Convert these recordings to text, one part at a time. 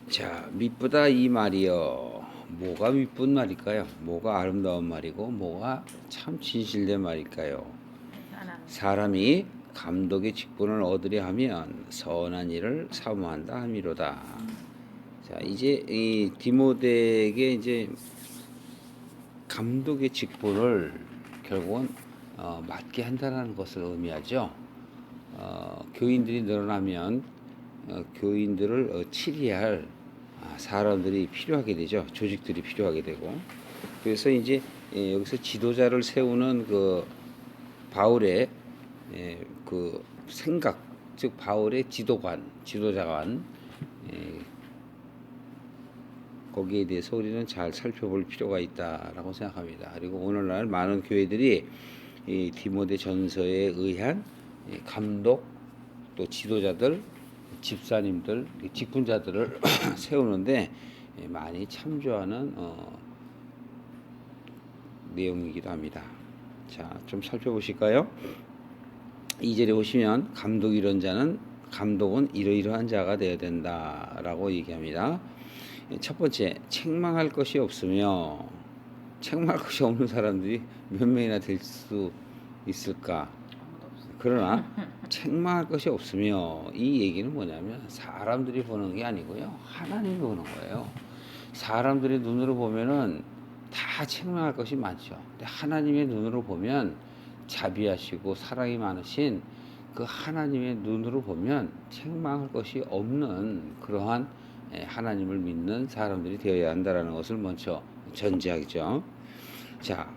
자, 미쁘다 이 말이요. 뭐가 미쁜 말일까요? 뭐가 아름다운 말이고, 뭐가 참 진실된 말일까요? 하나는 사람이 감독의 직분을 얻으려 하면 선한 일을 사모한다 함이로다. 자, 이제 이 디모데에게 이제 감독의 직분을 결국은 맡게 한다는 것을 의미하죠. 교인들이 늘어나면 교인들을 치리할 사람들이 필요하게 되죠. 조직들이 필요하게 되고. 그래서 이제 여기서 지도자를 세우는 그 바울의 그 생각, 즉 바울의 지도자관, 거기에 대해서 우리는 잘 살펴볼 필요가 있다라고 생각합니다. 그리고 오늘날 많은 교회들이 이 디모데 전서에 의한 감독, 또 지도자들, 집사님들, 직분자들을 세우는데 많이 참조하는 내용이기도 합니다. 자, 좀 살펴보실까요? 2절에 보시면 감독 이런 자는 감독은 이러이러한 자가 되어야 된다라고 얘기합니다. 첫 번째, 책망할 것이 없으며, 책망할 것이 없는 사람들이 몇 명이나 될 수 있을까? 아무도 없어. 그러나 책망할 것이 없으며, 이 얘기는 뭐냐면 사람들이 보는 게 아니고요, 하나님이 보는 거예요. 사람들의 눈으로 보면은 다 책망할 것이 많죠. 근데 하나님의 눈으로 보면 자비하시고 사랑이 많으신 그 하나님의 눈으로 보면 책망할 것이 없는 그러한 하나님을 믿는 사람들이 되어야 한다는 것을 먼저 전제하죠. 자,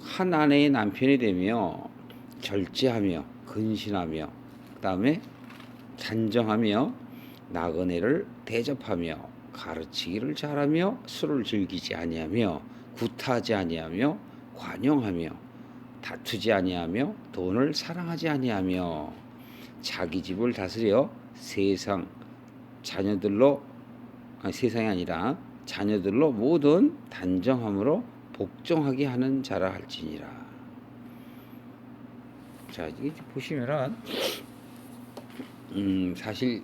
한 아내의 남편이 되며 절제하며 근신하며 그 다음에 단정하며 나그네를 대접하며 가르치기를 잘하며 술을 즐기지 아니하며 구타하지 아니하며 관용하며 다투지 아니하며 돈을 사랑하지 아니하며 자기 집을 다스려 세상 자녀들로 세상이 아니라 자녀들로 모든 단정함으로 복종하게 하는 자라 할지니라. 자, 이게 보시면은 사실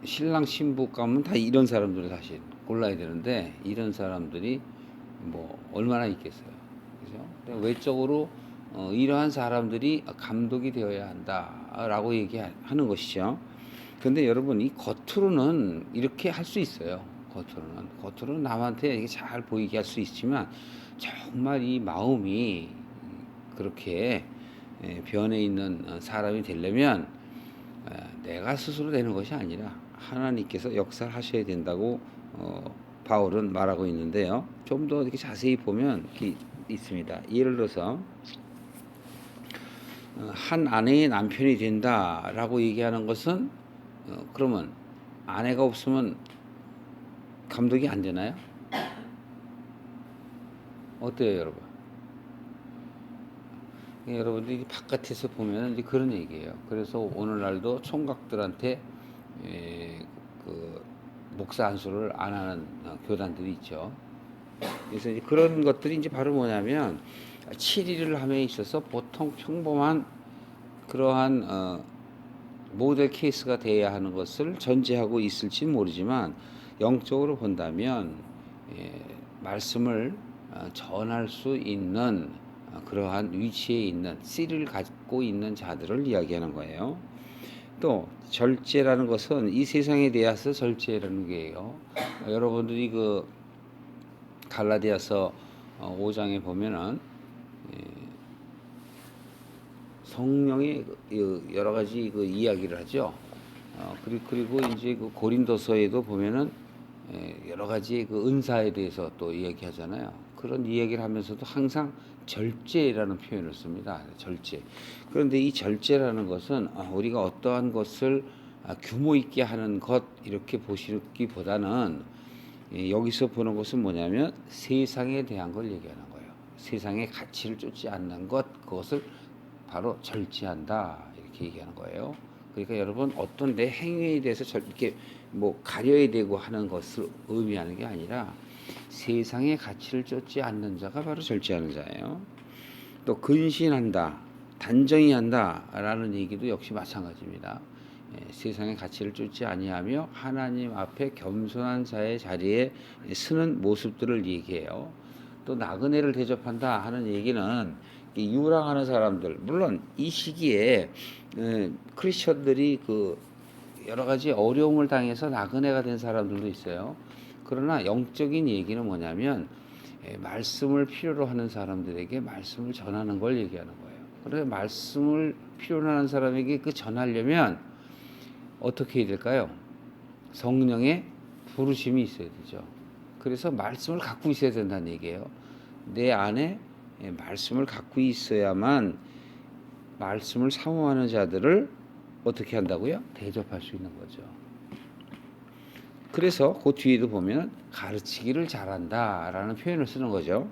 신랑 신부 가면 다 이런 사람들을 사실 골라야 되는데 이런 사람들이 뭐 얼마나 있겠어요, 그죠? 외적으로 이러한 사람들이 감독이 되어야 한다라고 얘기하는 것이죠. 근데 여러분 이 겉으로는 이렇게 할 수 있어요. 겉으로는 남한테 이게 잘 보이게 할 수 있지만 정말 이 마음이 그렇게 변해 있는 사람이 되려면 내가 스스로 되는 것이 아니라 하나님께서 역사를 하셔야 된다고 바울은 말하고 있는데요. 좀 더 이렇게 자세히 보면 이렇게 있습니다. 예를 들어서 한 아내의 남편이 된다라고 얘기하는 것은 그러면 아내가 없으면 감독이 안 되나요? 어때요, 여러분? 여러분들이 바깥에서 보면 이제 그런 얘기예요. 그래서 오늘날도 총각들한테 그 목사 안수를 안 하는 교단들이 있죠. 그래서 이제 그런 것들이 이제 바로 뭐냐면 7일을 함에 있어서 보통 평범한 그러한 모델 케이스가 돼야 하는 것을 전제하고 있을지 모르지만 영적으로 본다면 말씀을 전할 수 있는 그러한 위치에 있는 씨를 갖고 있는 자들을 이야기하는 거예요. 또 절제라는 것은 이 세상에 대해서 절제라는 게요. 여러분들이 그 갈라디아서 5장에 보면은 성령의 여러 가지 그 이야기를 하죠. 그리고 이제 그 고린도서에도 보면은 여러 가지 그 은사에 대해서 또 이야기하잖아요. 그런 이야기를 하면서도 항상 절제라는 표현을 씁니다. 절제. 그런데 이 절제라는 것은 우리가 어떠한 것을 규모 있게 하는 것 이렇게 보시기보다는 여기서 보는 것은 뭐냐면 세상에 대한 걸 얘기하는 거예요. 세상의 가치를 쫓지 않는 것, 그것을 바로 절제한다 이렇게 얘기하는 거예요. 그러니까 여러분 어떤 내 행위에 대해서 이렇게 뭐 가려야 되고 하는 것을 의미하는 게 아니라 세상의 가치를 쫓지 않는 자가 바로 절제하는 자예요. 또 근신한다, 단정히 한다라는 얘기도 역시 마찬가지입니다. 세상의 가치를 쫓지 아니하며 하나님 앞에 겸손한 자의 자리에 서는 모습들을 얘기해요. 또 나그네를 대접한다 하는 얘기는 이 유랑하는 사람들, 물론 이 시기에 크리스천들이 그 여러 가지 어려움을 당해서 나그네가 된 사람들도 있어요. 그러나 영적인 얘기는 뭐냐면 말씀을 필요로 하는 사람들에게 말씀을 전하는 걸 얘기하는 거예요. 그래서 말씀을 필요로 하는 사람에게 그 전하려면 어떻게 해야 될까요? 성령의 부르심이 있어야 되죠. 그래서 말씀을 갖고 있어야 된다는 얘기예요. 내 안에 말씀을 갖고 있어야만 말씀을 사모하는 자들을 어떻게 한다고요? 대접할 수 있는 거죠. 그래서 그 뒤에도 보면 가르치기를 잘한다라는 표현을 쓰는 거죠.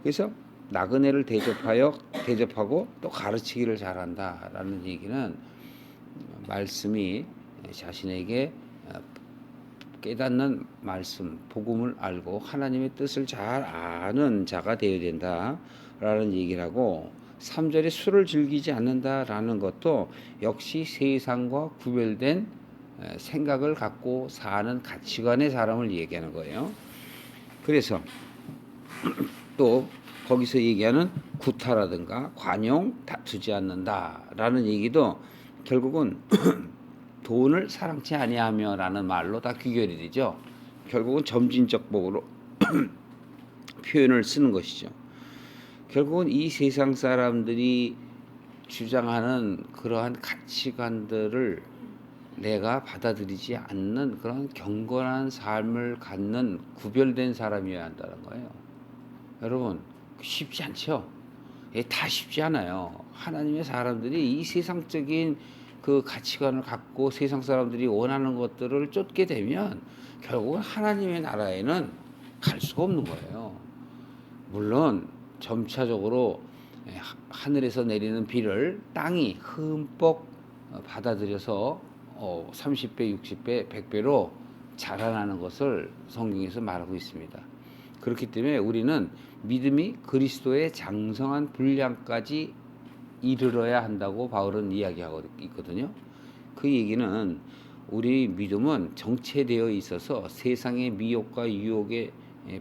그래서 나그네를 대접하고 또 가르치기를 잘한다라는 얘기는 말씀이 자신에게 깨닫는 말씀, 복음을 알고 하나님의 뜻을 잘 아는 자가 되어야 된다라는 얘기를 하고 3절에 술을 즐기지 않는다라는 것도 역시 세상과 구별된 생각을 갖고 사는 가치관의 사람을 얘기하는 거예요. 그래서 또 거기서 얘기하는 구타라든가 관용 다투지 않는다라는 얘기도 결국은 돈을 사랑치 아니하며라는 말로 다 귀결이 되죠. 결국은 점진적 복으로 표현을 쓰는 것이죠. 결국은 이 세상 사람들이 주장하는 그러한 가치관들을 내가 받아들이지 않는 그런 경건한 삶을 갖는 구별된 사람이어야 한다는 거예요. 여러분 쉽지 않죠? 다 쉽지 않아요. 하나님의 사람들이 이 세상적인 그 가치관을 갖고 세상 사람들이 원하는 것들을 쫓게 되면 결국은 하나님의 나라에는 갈 수가 없는 거예요. 물론 점차적으로 하늘에서 내리는 비를 땅이 흠뻑 받아들여서 30배, 60배, 100배로 자라나는 것을 성경에서 말하고 있습니다. 그렇기 때문에 우리는 믿음이 그리스도의 장성한 분량까지 이르러야 한다고 바울은 이야기하고 있거든요. 그 얘기는 우리 믿음은 정체되어 있어서 세상의 미혹과 유혹에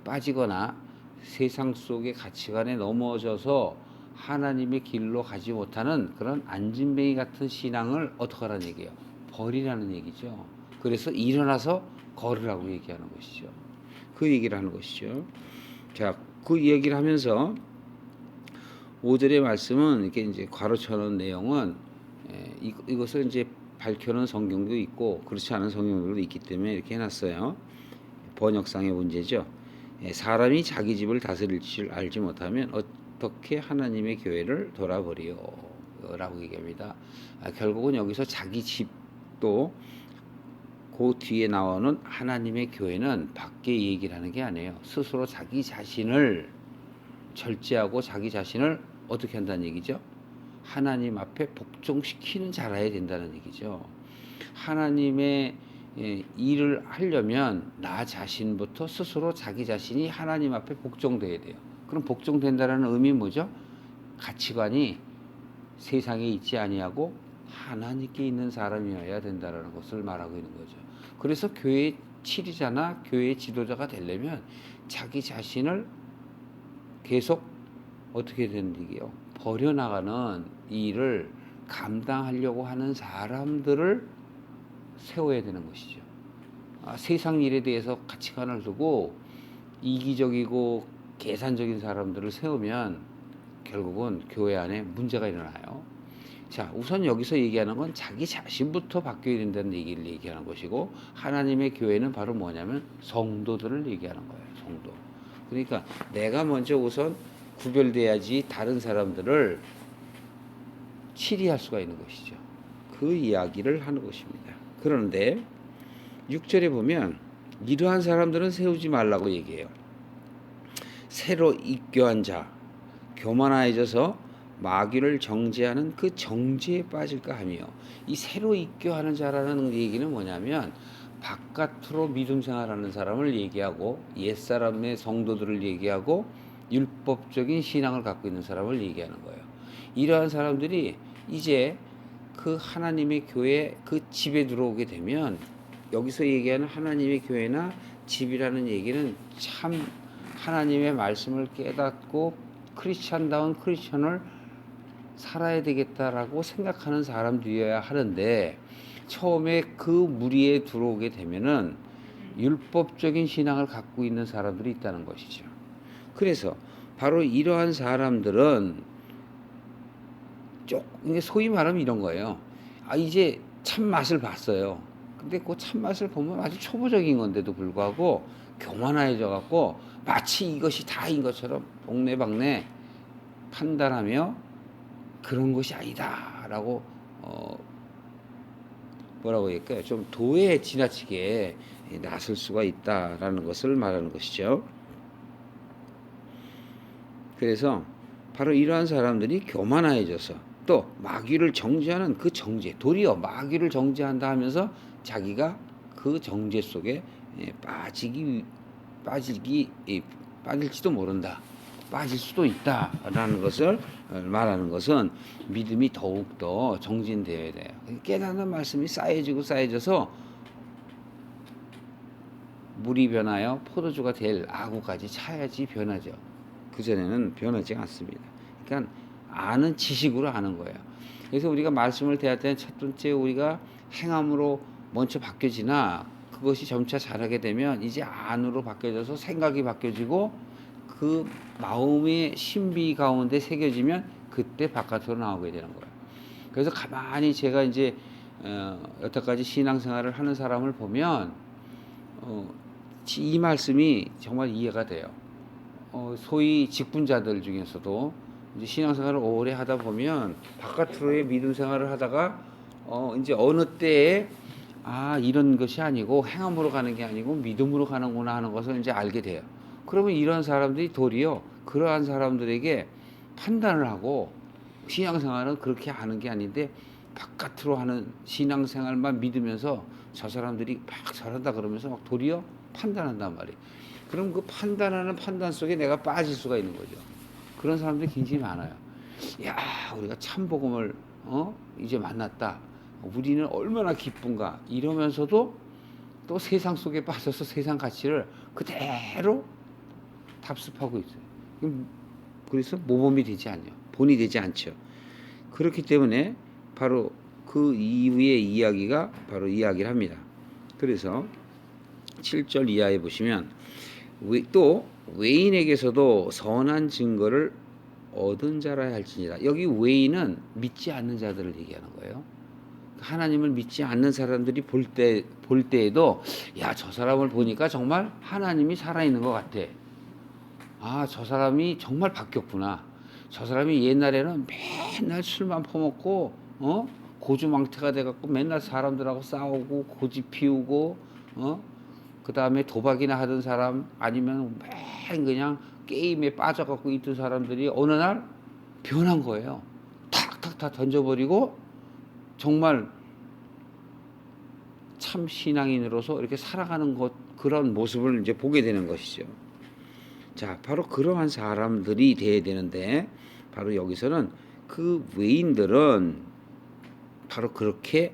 빠지거나 세상 속의 가치관에 넘어져서 하나님의 길로 가지 못하는 그런 안진뱅이 같은 신앙을 어떻게 하라는 얘기예요? 버리라는 얘기죠. 그래서 일어나서 걸으라고 얘기하는 것이죠. 그 얘기를 하는 것이죠. 자, 그 얘기를 하면서 5절의 말씀은 이렇게 이제 괄호쳐놓은 내용은 이것을 이제 밝혀놓은 성경도 있고 그렇지 않은 성경들도 있기 때문에 이렇게 해놨어요. 번역상의 문제죠. 사람이 자기 집을 다스릴 줄 알지 못하면 어떻게 하나님의 교회를 돌아버리요? 라고 얘기합니다. 결국은 여기서 자기 집도 그 뒤에 나오는 하나님의 교회는 밖에 얘기를 하는 게 아니에요. 스스로 자기 자신을 절제하고 자기 자신을 어떻게 한다는 얘기죠? 하나님 앞에 복종시키는 자라야 된다는 얘기죠. 하나님의 일을 하려면 나 자신부터 스스로 자기 자신이 하나님 앞에 복종돼야 돼요. 그럼 복종된다는 의미는 뭐죠? 가치관이 세상에 있지 아니하고 하나님께 있는 사람이어야 된다는 것을 말하고 있는 거죠. 그래서 교회 치리자나 교회 지도자가 되려면 자기 자신을 계속 어떻게 되는 얘기예요? 버려나가는 일을 감당하려고 하는 사람들을 세워야 되는 것이죠. 세상 일에 대해서 가치관을 두고 이기적이고 계산적인 사람들을 세우면 결국은 교회 안에 문제가 일어나요. 자, 우선 여기서 얘기하는 건 자기 자신부터 바뀌어야 된다는 얘기를 얘기하는 것이고 하나님의 교회는 바로 뭐냐면 성도들을 얘기하는 거예요. 성도. 그러니까 내가 먼저 우선 구별돼야지 다른 사람들을 치리할 수가 있는 것이죠. 그 이야기를 하는 것입니다. 그런데 6절에 보면 이러한 사람들은 세우지 말라고 얘기해요. 새로 입교한 자, 교만해져서 마귀를 정죄하는 그 정죄에 빠질까 하며, 이 새로 입교하는 자라는 얘기는 뭐냐면 바깥으로 믿음 생활하는 사람을 얘기하고 옛사람의 성도들을 얘기하고 율법적인 신앙을 갖고 있는 사람을 얘기하는 거예요. 이러한 사람들이 이제 그 하나님의 교회 그 집에 들어오게 되면 여기서 얘기하는 하나님의 교회나 집이라는 얘기는 참 하나님의 말씀을 깨닫고 크리스찬다운 크리스천을 살아야 되겠다라고 생각하는 사람들이어야 하는데 처음에 그 무리에 들어오게 되면은 율법적인 신앙을 갖고 있는 사람들이 있다는 것이죠. 그래서 바로 이러한 사람들은 이게 소위 말하면 이런 거예요. 아, 이제 참맛을 봤어요. 근데 그 참맛을 보면 아주 초보적인 건데도 불구하고 교만해져 갖고 마치 이것이 다인 것처럼 동네방네 판단하며 그런 것이 아니다라고 뭐라고 할까요? 좀 도에 지나치게 나설 수가 있다라는 것을 말하는 것이죠. 그래서 바로 이러한 사람들이 교만해져서 또 마귀를 정죄하는 그 정죄, 도리어 마귀를 정죄한다 하면서 자기가 그 정죄 속에 빠질지도 모른다. 빠질 수도 있다라는 것을 말하는 것은 믿음이 더욱더 정진되어야 돼요. 깨닫는 말씀이 쌓여져서 물이 변하여 포도주가 될 아구까지 차야지 변하죠. 그전에는 변하지 않습니다. 그러니까 아는 지식으로 아는 거예요. 그래서 우리가 말씀을 대할 때는 첫 번째 우리가 행함으로 먼저 바뀌어지나 그것이 점차 자라게 되면 이제 안으로 바뀌어져서 생각이 바뀌어지고 그 마음의 신비 가운데 새겨지면 그때 바깥으로 나오게 되는 거예요. 그래서 가만히 제가 이제 여태까지 신앙생활을 하는 사람을 보면 이 말씀이 정말 이해가 돼요. 소위 직분자들 중에서도 이제 신앙생활을 오래 하다 보면 바깥으로의 믿음 생활을 하다가 이제 어느 때에 이런 것이 아니고 행함으로 가는 게 아니고 믿음으로 가는구나 하는 것을 이제 알게 돼요. 그러면 이런 사람들이 도리어 그러한 사람들에게 판단을 하고 신앙생활은 그렇게 하는 게 아닌데 바깥으로 하는 신앙생활만 믿으면서 저 사람들이 막 잘한다 그러면서 막 도리어 판단한단 말이에요. 그럼 그 판단하는 판단 속에 내가 빠질 수가 있는 거죠. 그런 사람들이 굉장히 많아요. 야, 우리가 참 복음을 이제 만났다. 우리는 얼마나 기쁜가 이러면서도 또 세상 속에 빠져서 세상 가치를 그대로 답습하고 있어요. 그래서 모범이 되지 않죠. 본이 되지 않죠. 그렇기 때문에 바로 그 이후의 이야기가 바로 이야기를 합니다. 그래서 7절 이하에 보시면 또 외인에게서도 선한 증거를 얻은 자라 할지니라. 여기 외인은 믿지 않는 자들을 얘기하는 거예요. 하나님을 믿지 않는 사람들이 볼 때에도 야, 저 사람을 보니까 정말 하나님이 살아있는 것 같아. 저 사람이 정말 바뀌었구나. 저 사람이 옛날에는 맨날 술만 퍼먹고 고주망태가 돼갖고 맨날 사람들하고 싸우고 고집 피우고 그 다음에 도박이나 하던 사람 아니면 맨 그냥 게임에 빠져갖고 있던 사람들이 어느 날 변한 거예요. 탁탁 다 던져버리고 정말 참 신앙인으로서 이렇게 살아가는 그런 모습을 이제 보게 되는 것이죠. 자, 바로 그러한 사람들이 돼야 되는데 바로 여기서는 그 외인들은 바로 그렇게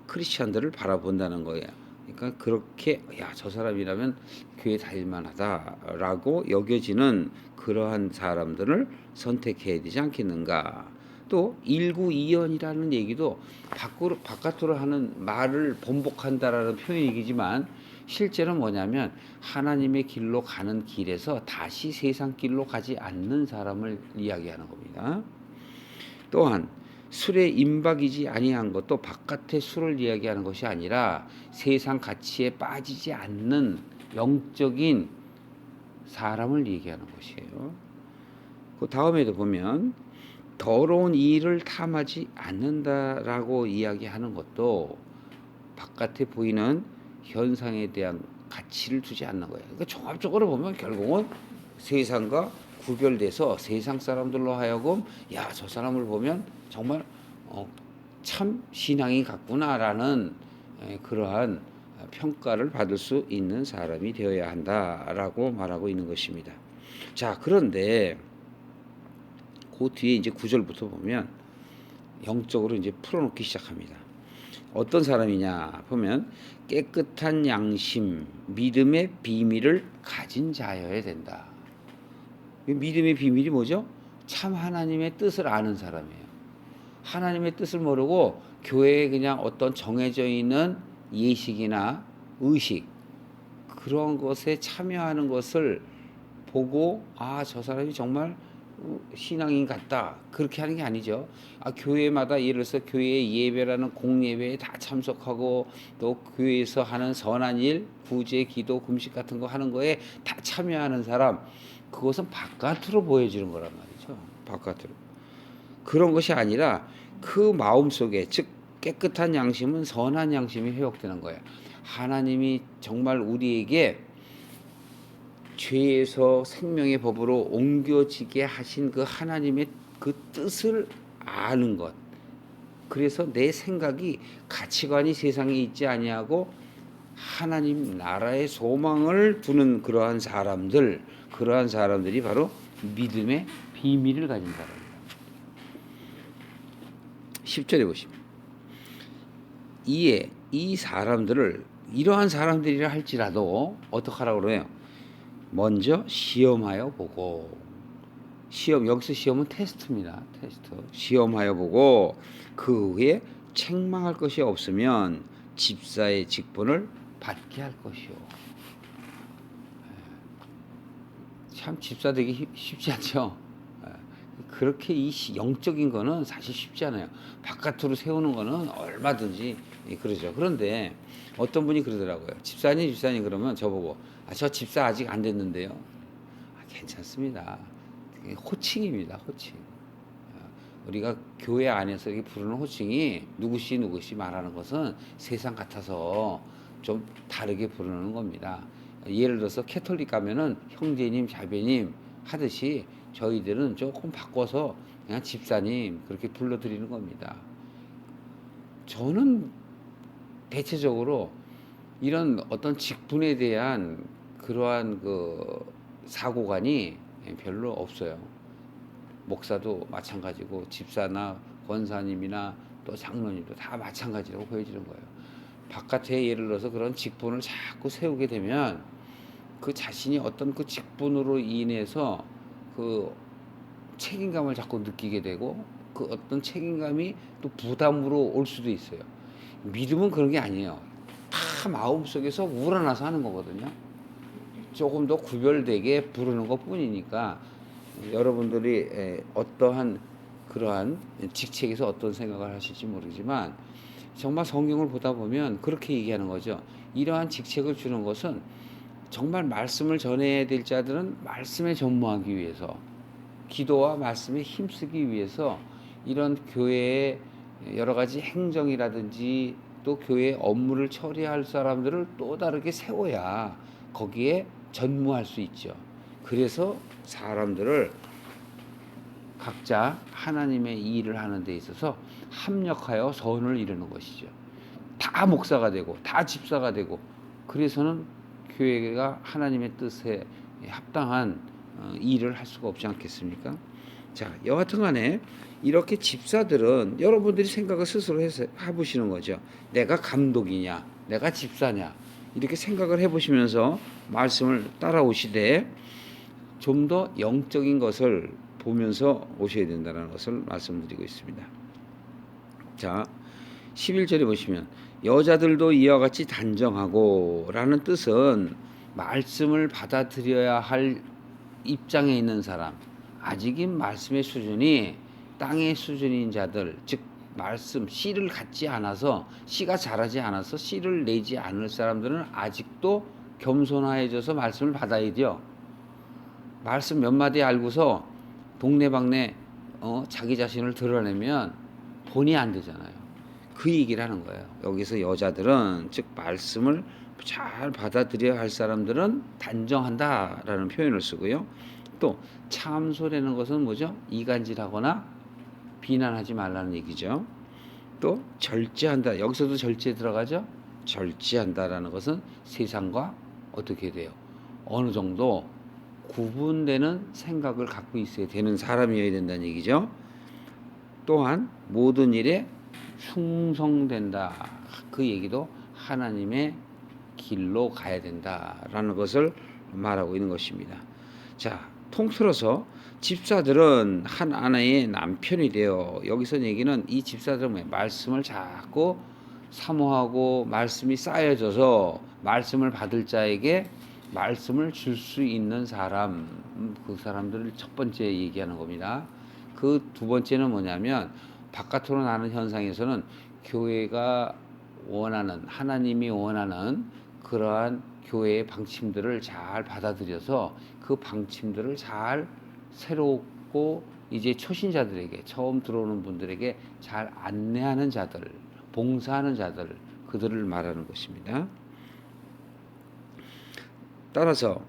크리스천들을 바라본다는 거예요. 그러니까 그렇게 저 사람이라면 교회 다닐 만하다라고 여겨지는 그러한 사람들을 선택해야 되지 않겠는가. 또 일구이연이라는 얘기도 바깥으로 하는 말을 번복한다라는 표현이지만 실제는 뭐냐면 하나님의 길로 가는 길에서 다시 세상 길로 가지 않는 사람을 이야기하는 겁니다. 또한 술에 임박이지 아니한 것도 바깥의 술을 이야기하는 것이 아니라 세상 가치에 빠지지 않는 영적인 사람을 얘기하는 것이에요. 그 다음에도 보면 더러운 일을 탐하지 않는다라고 이야기하는 것도 바깥에 보이는 현상에 대한 가치를 두지 않는 거예요. 그러니까 종합적으로 보면 결국은 세상과 구별돼서 세상 사람들로 하여금 저 사람을 보면 정말 참 신앙이 같구나라는 그러한 평가를 받을 수 있는 사람이 되어야 한다라고 말하고 있는 것입니다. 자, 그런데 그 뒤에 이제 9절부터 보면 영적으로 이제 풀어놓기 시작합니다. 어떤 사람이냐 보면 깨끗한 양심, 믿음의 비밀을 가진 자여야 된다. 믿음의 비밀이 뭐죠? 참 하나님의 뜻을 아는 사람이에요. 하나님의 뜻을 모르고 교회에 그냥 어떤 정해져 있는 예식이나 의식 그런 것에 참여하는 것을 보고 저 사람이 정말 신앙인 같다 그렇게 하는 게 아니죠. 교회마다 예를 들어서 교회 예배라는 공예배에 다 참석하고 또 교회에서 하는 선한 일, 구제, 기도, 금식 같은 거 하는 거에 다 참여하는 사람 그것은 바깥으로 보여지는 거란 말이죠. 바깥으로. 그런 것이 아니라 그 마음속에 즉 깨끗한 양심은 선한 양심이 회복되는 거예요. 하나님이 정말 우리에게 죄에서 생명의 법으로 옮겨지게 하신 그 하나님의 그 뜻을 아는 것. 그래서 내 생각이 가치관이 세상에 있지 아니하고 하나님 나라의 소망을 두는 그러한 사람들이 바로 믿음의 비밀을 가진 사람입니다. 10절에 보시면 이에 이 사람들을 이러한 사람들이라 할지라도 어떻게 하라고 그래요? 먼저 시험하여 보고 여기서 시험은 테스트입니다. 테스트. 시험하여 보고 그 후에 책망할 것이 없으면 집사의 직분을 받게 할 것이요. 참 집사 되기 쉽지 않죠. 그렇게 이 영적인 거는 사실 쉽지 않아요. 바깥으로 세우는 거는 얼마든지 그러죠. 그런데 어떤 분이 그러더라고요. 집사님 그러면 저보고 저 집사 아직 안 됐는데요. 괜찮습니다. 호칭입니다. 호칭. 우리가 교회 안에서 이렇게 부르는 호칭이 누구씨 말하는 것은 세상 같아서 좀 다르게 부르는 겁니다. 예를 들어서 캐톨릭 가면은 형제님, 자매님 하듯이 저희들은 조금 바꿔서 그냥 집사님 그렇게 불러드리는 겁니다. 저는 대체적으로 이런 어떤 직분에 대한 그러한 그 사고관이 별로 없어요. 목사도 마찬가지고 집사나 권사님이나 또 장로님도 다 마찬가지라고 보여지는 거예요. 바깥에 예를 들어서 그런 직분을 자꾸 세우게 되면 그 자신이 어떤 그 직분으로 인해서 그 책임감을 자꾸 느끼게 되고 그 어떤 책임감이 또 부담으로 올 수도 있어요. 믿음은 그런 게 아니에요. 다 마음속에서 우러나서 하는 거거든요. 조금 더 구별되게 부르는 것 뿐이니까 여러분들이 어떠한 그러한 직책에서 어떤 생각을 하실지 모르지만 정말 성경을 보다 보면 그렇게 얘기하는 거죠. 이러한 직책을 주는 것은 정말 말씀을 전해야 될 자들은 말씀에 전무하기 위해서 기도와 말씀에 힘쓰기 위해서 이런 교회의 여러 가지 행정이라든지 또 교회의 업무를 처리할 사람들을 또 다르게 세워야 거기에 전무할 수 있죠. 그래서 사람들을 각자 하나님의 일을 하는 데 있어서 합력하여 선을 이루는 것이죠. 다 목사가 되고 다 집사가 되고 그래서는 교회가 하나님의 뜻에 합당한 일을 할 수가 없지 않겠습니까? 자, 여하튼 간에 이렇게 집사들은 여러분들이 생각을 스스로 해보시는 거죠. 내가 감독이냐, 내가 집사냐 이렇게 생각을 해보시면서 말씀을 따라오시되 좀 더 영적인 것을 보면서 오셔야 된다는 것을 말씀드리고 있습니다. 자, 11절에 보시면 여자들도 이와 같이 단정하고 라는 뜻은 말씀을 받아들여야 할 입장에 있는 사람, 아직은 말씀의 수준이 땅의 수준인 자들, 즉 말씀 씨를 갖지 않아서 씨가 자라지 않아서 씨를 내지 않을 사람들은 아직도 겸손해져서 말씀을 받아야 돼요. 말씀 몇 마디 알고서 동네방네 자기 자신을 드러내면 본의 안 되잖아요. 그 얘기를 하는 거예요. 여기서 여자들은 즉 말씀을 잘 받아들여야 할 사람들은 단정한다라는 표현을 쓰고요. 또 참소라는 것은 뭐죠? 이간질하거나 비난하지 말라는 얘기죠. 또 절제한다. 여기서도 절제 들어가죠? 절제한다라는 것은 세상과 어떻게 돼요? 어느 정도 구분되는 생각을 갖고 있어야 되는 사람이어야 된다는 얘기죠. 또한 모든 일에 충성된다. 그 얘기도 하나님의 길로 가야 된다라는 것을 말하고 있는 것입니다. 자, 통틀어서 집사들은 한 아내의 남편이 되어, 여기서 얘기는 이 집사들은 말씀을 자꾸 사모하고 말씀이 쌓여져서 말씀을 받을 자에게 말씀을 줄 수 있는 사람, 그 사람들을 첫 번째 얘기하는 겁니다. 그 두 번째는 뭐냐면 바깥으로 나는 현상에서는 교회가 원하는, 하나님이 원하는 그러한 교회의 방침들을 잘 받아들여서 그 방침들을 잘 새롭고 이제 초신자들에게, 처음 들어오는 분들에게 잘 안내하는 자들, 봉사하는 자들, 그들을 말하는 것입니다. 따라서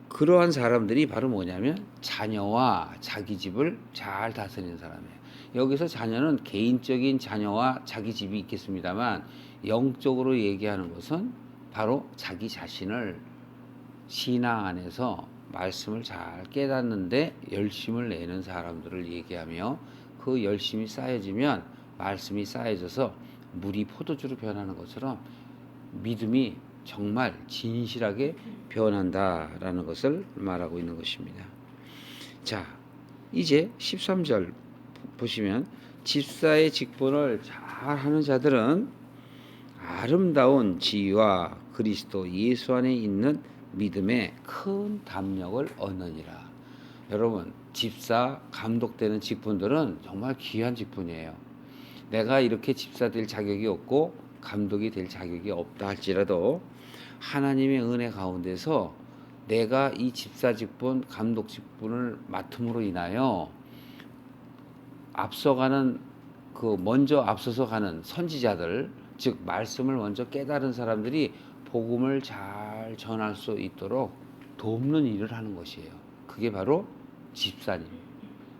그러한 사람들이 바로 뭐냐면 자녀와 자기 집을 잘 다스리는 사람이에요. 여기서 자녀는 개인적인 자녀와 자기 집이 있겠습니다만, 영적으로 얘기하는 것은 바로 자기 자신을 신앙 안에서 말씀을 잘 깨닫는데 열심을 내는 사람들을 얘기하며, 그 열심이 쌓여지면 말씀이 쌓여져서 물이 포도주로 변하는 것처럼 믿음이 정말 진실하게 변한다라는 것을 말하고 있는 것입니다. 자, 이제 13절 보시면 집사의 직분을 잘하는 자들은 아름다운 지위와 그리스도 예수 안에 있는 믿음의 큰 담력을 얻느니라. 여러분, 집사, 감독되는 직분들은 정말 귀한 직분이에요. 내가 이렇게 집사 될 자격이 없고 감독이 될 자격이 없다 할지라도 하나님의 은혜 가운데서 내가 이 집사 직분, 감독 직분을 맡음으로 인하여 앞서가는, 그 먼저 앞서서 가는 선지자들, 즉 말씀을 먼저 깨달은 사람들이 복음을 잘 전할 수 있도록 돕는 일을 하는 것이에요. 그게 바로 집사님.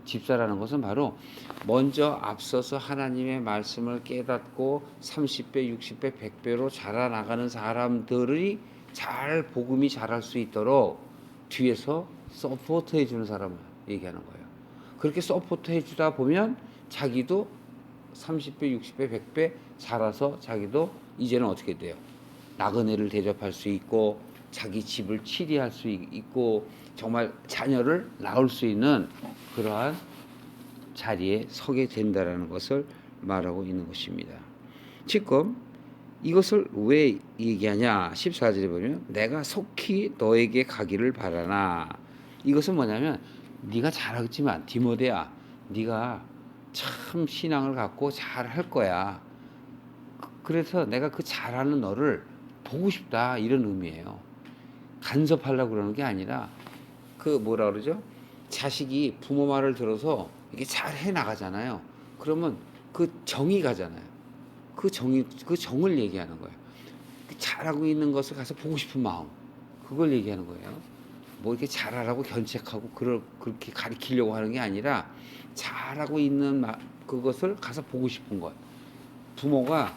집사라는 것은 바로 먼저 앞서서 하나님의 말씀을 깨닫고 30배, 60배, 100배로 자라나가는 사람들이 잘 복음이 자랄 수 있도록 뒤에서 서포트 해주는 사람을 얘기하는 거예요. 그렇게 서포트 해주다 보면 자기도 30배, 60배, 100배 자라서 자기도 이제는 어떻게 돼요? 나그네를 대접할 수 있고 자기 집을 치리할 수 있고 정말 자녀를 낳을 수 있는 그러한 자리에 서게 된다라는 것을 말하고 있는 것입니다. 지금 이것을 왜 얘기하냐? 14절에 보면 내가 속히 너에게 가기를 바라나. 이것은 뭐냐면 네가 잘하겠지만 디모데야, 네가 참 신앙을 갖고 잘할 거야. 그래서 내가 그 잘하는 너를 보고 싶다, 이런 의미예요. 간섭하려고 그러는 게 아니라, 그 뭐라 그러죠? 자식이 부모 말을 들어서 이게 잘 해 나가잖아요. 그러면 그 정이 가잖아요. 그 정을 얘기하는 거예요. 잘하고 있는 것을 가서 보고 싶은 마음, 그걸 얘기하는 거예요. 뭐 이렇게 잘하라고 견책하고 그렇게 가리키려고 하는 게 아니라 잘하고 있는 그것을 가서 보고 싶은 것. 부모가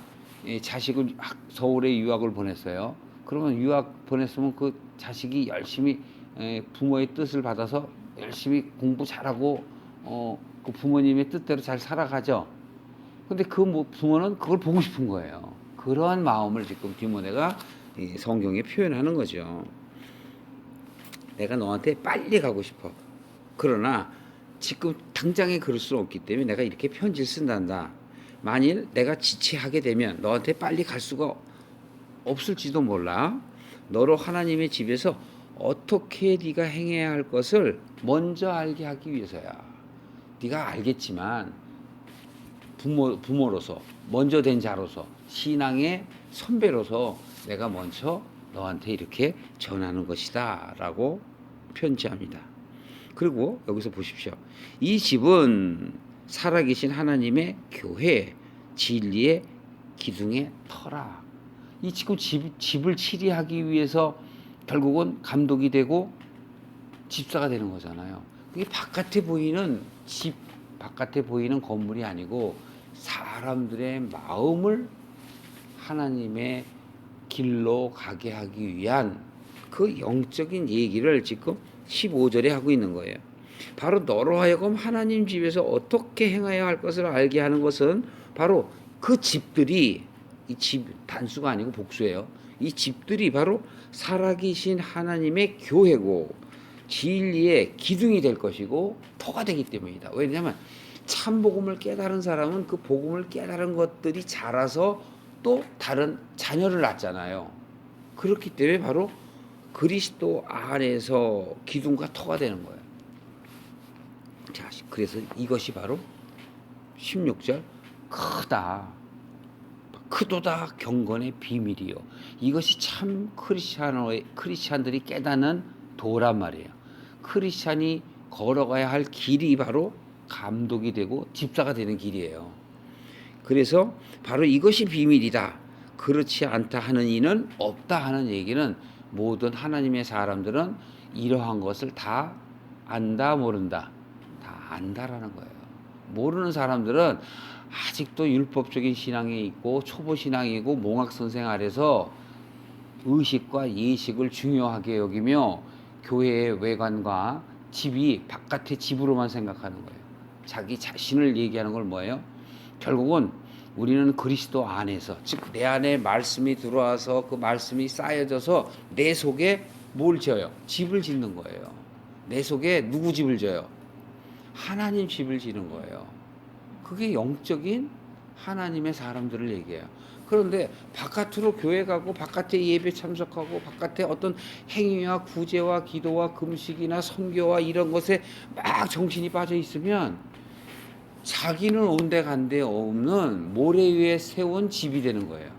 자식을 서울에 유학을 보냈어요. 그러면 유학 보냈으면 그 자식이 열심히 부모의 뜻을 받아서 열심히 공부 잘하고 그 부모님의 뜻대로 잘 살아가죠. 근데 그 부모는 그걸 보고 싶은 거예요. 그러한 마음을 지금 디모데가 성경에 표현하는 거죠. 내가 너한테 빨리 가고 싶어. 그러나 지금 당장에 그럴 수는 없기 때문에 내가 이렇게 편지를 쓴단다. 만일 내가 지체하게 되면 너한테 빨리 갈 수가 없을지도 몰라. 너로 하나님의 집에서 어떻게 네가 행해야 할 것을 먼저 알게 하기 위해서야. 네가 알겠지만 부모로서, 먼저 된 자로서, 신앙의 선배로서 내가 먼저 너한테 이렇게 전하는 것이다 라고 편지합니다. 그리고 여기서 보십시오. 이 집은 살아계신 하나님의 교회, 진리의 기둥의 터라. 이 지금 집을 치리하기 위해서 결국은 감독이 되고 집사가 되는 거잖아요. 그게 바깥에 보이는 집, 바깥에 보이는 건물이 아니고 사람들의 마음을 하나님의 길로 가게 하기 위한 그 영적인 얘기를 지금 15절에 하고 있는 거예요. 바로 너로 하여금 하나님 집에서 어떻게 행하여야 할 것을 알게 하는 것은 바로 그 집들이 이 집 단수가 아니고 복수예요. 이 집들이 바로 살아계신 하나님의 교회고 진리의 기둥이 될 것이고 터가 되기 때문이다. 왜냐하면 참 복음을 깨달은 사람은 그 복음을 깨달은 것들이 자라서 또 다른 자녀를 낳잖아요. 그렇기 때문에 바로 그리스도 안에서 기둥과 터가 되는 거예요. 자, 그래서 이것이 바로 16절 크도다 경건의 비밀이요. 이것이 참 크리스찬들이 깨닫는 도란 말이에요. 크리스찬이 걸어가야 할 길이 바로 감독이 되고 집사가 되는 길이에요. 그래서 바로 이것이 비밀이다. 그렇지 않다 하는 이는 없다 하는 얘기는 모든 하나님의 사람들은 이러한 것을 다 안다 모른다. 다 안다라는 거예요. 모르는 사람들은 아직도 율법적인 신앙이 있고 초보 신앙이고 몽학 선생 아래서 의식과 예식을 중요하게 여기며 교회의 외관과 집이 바깥의 집으로만 생각하는 거예요. 자기 자신을 얘기하는 걸 뭐예요? 결국은 우리는 그리스도 안에서, 즉 내 안에 말씀이 들어와서 그 말씀이 쌓여져서 내 속에 뭘 지어요? 집을 짓는 거예요. 내 속에 누구 집을 지어요? 하나님 집을 지는 거예요. 그게 영적인 하나님의 사람들을 얘기해요. 그런데 바깥으로 교회 가고 바깥에 예배 참석하고 바깥에 어떤 행위와 구제와 기도와 금식이나 선교와 이런 것에 막 정신이 빠져 있으면 자기는 온데 간데 없는 모래 위에 세운 집이 되는 거예요.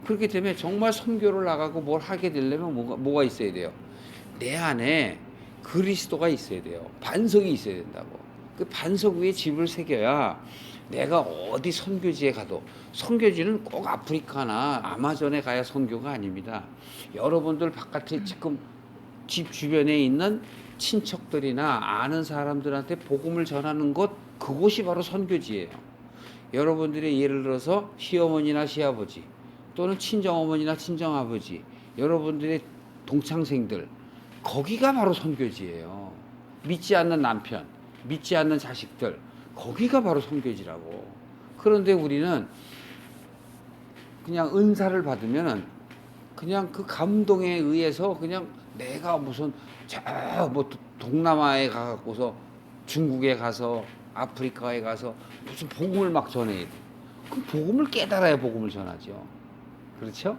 그렇기 때문에 정말 선교를 나가고 뭘 하게 되려면 뭐가 있어야 돼요? 내 안에 그리스도가 있어야 돼요. 반석이 있어야 된다고. 그 반석 위에 집을 새겨야 내가 어디 선교지에 가도, 선교지는 꼭 아프리카나 아마존에 가야 선교가 아닙니다. 여러분들 바깥에 지금 집 주변에 있는 친척들이나 아는 사람들한테 복음을 전하는 것, 그곳이 바로 선교지예요. 여러분들의 예를 들어서 시어머니나 시아버지 또는 친정어머니나 친정아버지, 여러분들의 동창생들, 거기가 바로 선교지예요. 믿지 않는 남편, 믿지 않는 자식들, 거기가 바로 선교지라고. 그런데 우리는 그냥 은사를 받으면은 그냥 그 감동에 의해서 그냥 내가 무슨 저 뭐 동남아에 가고서 중국에 가서 아프리카에 가서 무슨 복음을 막 전해야 돼. 그 복음을 깨달아야 복음을 전하죠. 그렇죠?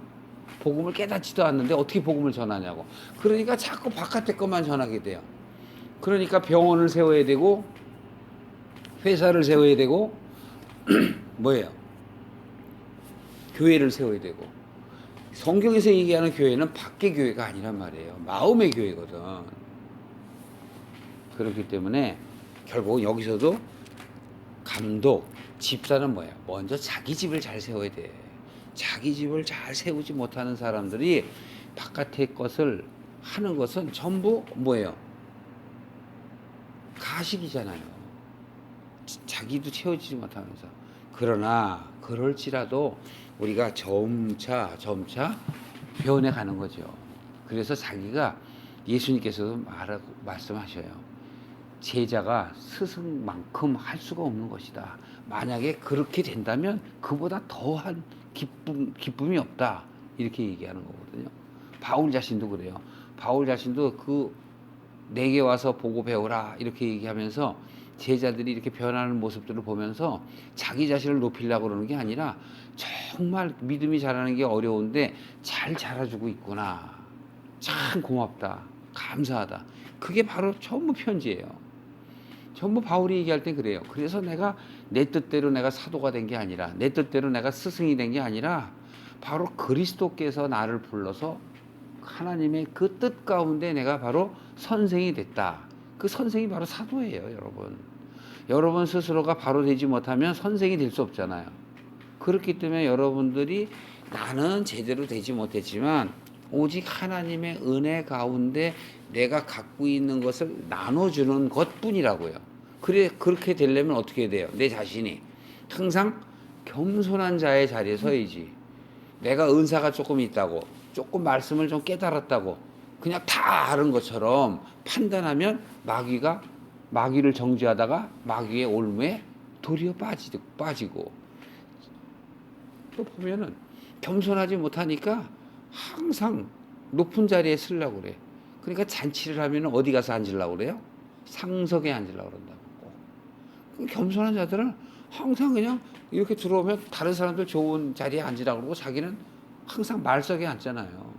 복음을 깨닫지도 않는데 어떻게 복음을 전하냐고. 그러니까 자꾸 바깥의 것만 전하게 돼요. 그러니까 병원을 세워야 되고 회사를 세워야 되고 뭐예요? 교회를 세워야 되고. 성경에서 얘기하는 교회는 밖의 교회가 아니란 말이에요. 마음의 교회거든. 그렇기 때문에 결국 여기서도 감독, 집사는 뭐야? 먼저 자기 집을 잘 세워야 돼. 자기 집을 잘 세우지 못하는 사람들이 바깥의 것을 하는 것은 전부 뭐예요? 가식이잖아요. 자기도 채워지지 못하면서. 그러나 그럴지라도 우리가 점차 변해 가는 거죠. 그래서 자기가 예수님께서도 말씀하셔요. 제자가 스승만큼 할 수가 없는 것이다. 만약에 그렇게 된다면 그보다 더한 기쁨이 없다. 이렇게 얘기하는 거거든요. 바울 자신도 그래요. 바울 자신도 내게 와서 보고 배우라 이렇게 얘기하면서 제자들이 이렇게 변하는 모습들을 보면서 자기 자신을 높이려고 그러는 게 아니라 정말 믿음이 자라는 게 어려운데 잘 자라주고 있구나. 참 고맙다. 감사하다. 그게 바로 전부 편지예요. 전부 바울이 얘기할 때 그래요. 그래서 내가 내 뜻대로 내가 사도가 된 게 아니라, 내 뜻대로 내가 스승이 된 게 아니라 바로 그리스도께서 나를 불러서 하나님의 그 뜻 가운데 내가 바로 선생이 됐다. 그 선생이 바로 사도예요, 여러분. 여러분 스스로가 바로 되지 못하면 선생이 될 수 없잖아요. 그렇기 때문에 여러분들이 나는 제대로 되지 못했지만 오직 하나님의 은혜 가운데 내가 갖고 있는 것을 나눠주는 것뿐이라고요. 그렇게 되려면 어떻게 돼요? 내 자신이 항상 겸손한 자의 자리에 서야지. 내가 은사가 조금 있다고, 조금 말씀을 좀 깨달았다고, 그냥 다 아는 것처럼 판단하면 마귀를 정죄하다가 마귀의 올무에 도리어 빠지고 또 보면은 겸손하지 못하니까 항상 높은 자리에 쓰려고 그래. 그러니까 잔치를 하면 어디 가서 앉으려고 그래요? 상석에 앉으려고 그런다고. 겸손한 자들은 항상 그냥 이렇게 들어오면 다른 사람들 좋은 자리에 앉으라고 그러고 자기는 항상 말석에 앉잖아요.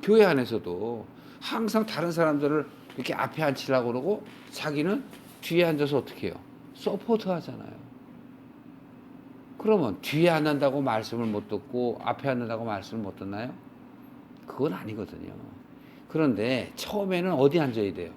교회 안에서도 항상 다른 사람들을 이렇게 앞에 앉히려고 그러고 자기는 뒤에 앉아서 어떻게 해요? 서포트 하잖아요. 그러면 뒤에 앉는다고 말씀을 못 듣고 앞에 앉는다고 말씀을 못 듣나요? 그건 아니거든요. 그런데 처음에는 어디 앉아야 돼요?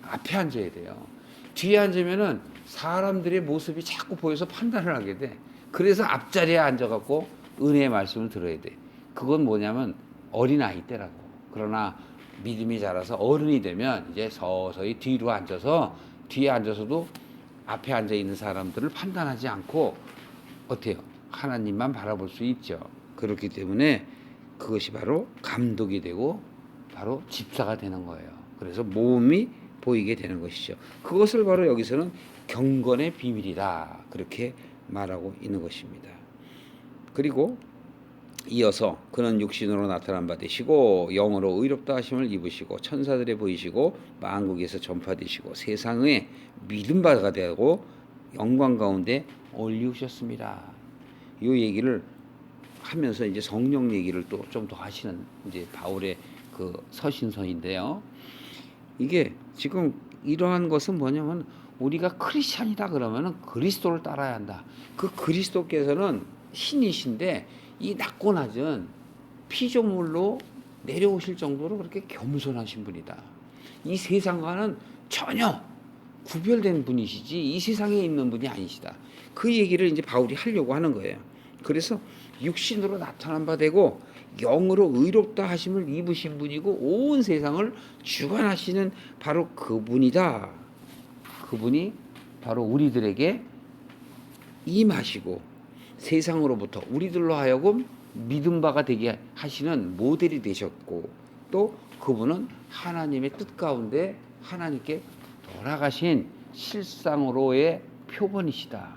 앞에 앉아야 돼요. 뒤에 앉으면은 사람들의 모습이 자꾸 보여서 판단을 하게 돼. 그래서 앞자리에 앉아갖고 은혜의 말씀을 들어야 돼. 그건 뭐냐면 어린아이 때라고. 그러나 믿음이 자라서 어른이 되면 이제 서서히 뒤로 앉아서 뒤에 앉아서도 앞에 앉아 있는 사람들을 판단하지 않고 어때요? 하나님만 바라볼 수 있죠. 그렇기 때문에 그것이 바로 감독이 되고 바로 집사가 되는 거예요. 그래서 모험이 보이게 되는 것이죠. 그것을 바로 여기서는 경건의 비밀이다. 그렇게 말하고 있는 것입니다. 그리고 이어서 그는 육신으로 나타난 바 되시고 영으로 의롭다 하심을 입으시고 천사들에 보이시고 만국에서 전파되시고 세상에 믿음 바가 되고 영광 가운데 올리우셨습니다. 이 얘기를 하면서 이제 성령 얘기를 또 좀 더 하시는 이제 바울의 그 서신서인데요. 이게 지금 이러한 것은 뭐냐면 우리가 크리스찬이다 그러면은 그리스도를 따라야 한다. 그 그리스도께서는 신이신데 이 낮고 낮은 피조물로 내려오실 정도로 그렇게 겸손하신 분이다. 이 세상과는 전혀 구별된 분이시지 이 세상에 있는 분이 아니시다. 그 얘기를 이제 바울이 하려고 하는 거예요. 그래서 육신으로 나타난 바 되고 영으로 의롭다 하심을 입으신 분이고 온 세상을 주관하시는 바로 그분이다. 그분이 바로 우리들에게 임하시고 세상으로부터 우리들로 하여금 믿음 바가 되게 하시는 모델이 되셨고 또 그분은 하나님의 뜻 가운데 하나님께 돌아가신 실상으로의 표본이시다.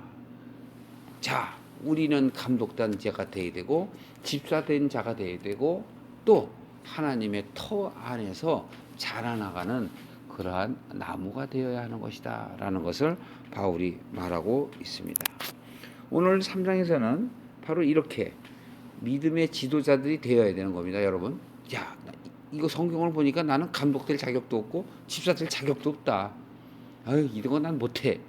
자, 우리는 감독된 자가 되어야 되고 집사된 자가 되어야 되고 또 하나님의 터 안에서 자라나가는 그러한 나무가 되어야 하는 것이다 라는 것을 바울이 말하고 있습니다. 오늘 3장에서는 바로 이렇게 믿음의 지도자들이 되어야 되는 겁니다. 여러분, 야, 이거 성경을 보니까 나는 감독될 자격도 없고 집사될 자격도 없다. 아유, 이런 난 못해.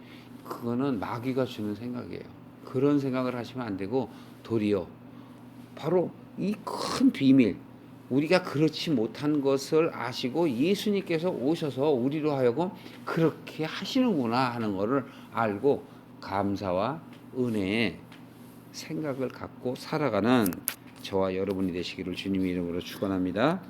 그거는 마귀가 주는 생각이에요. 그런 생각을 하시면 안 되고 도리어 바로 이 큰 비밀, 우리가 그렇지 못한 것을 아시고 예수님께서 오셔서 우리로 하여금 그렇게 하시는구나 하는 것을 알고 감사와 은혜의 생각을 갖고 살아가는 저와 여러분이 되시기를 주님의 이름으로 축원합니다.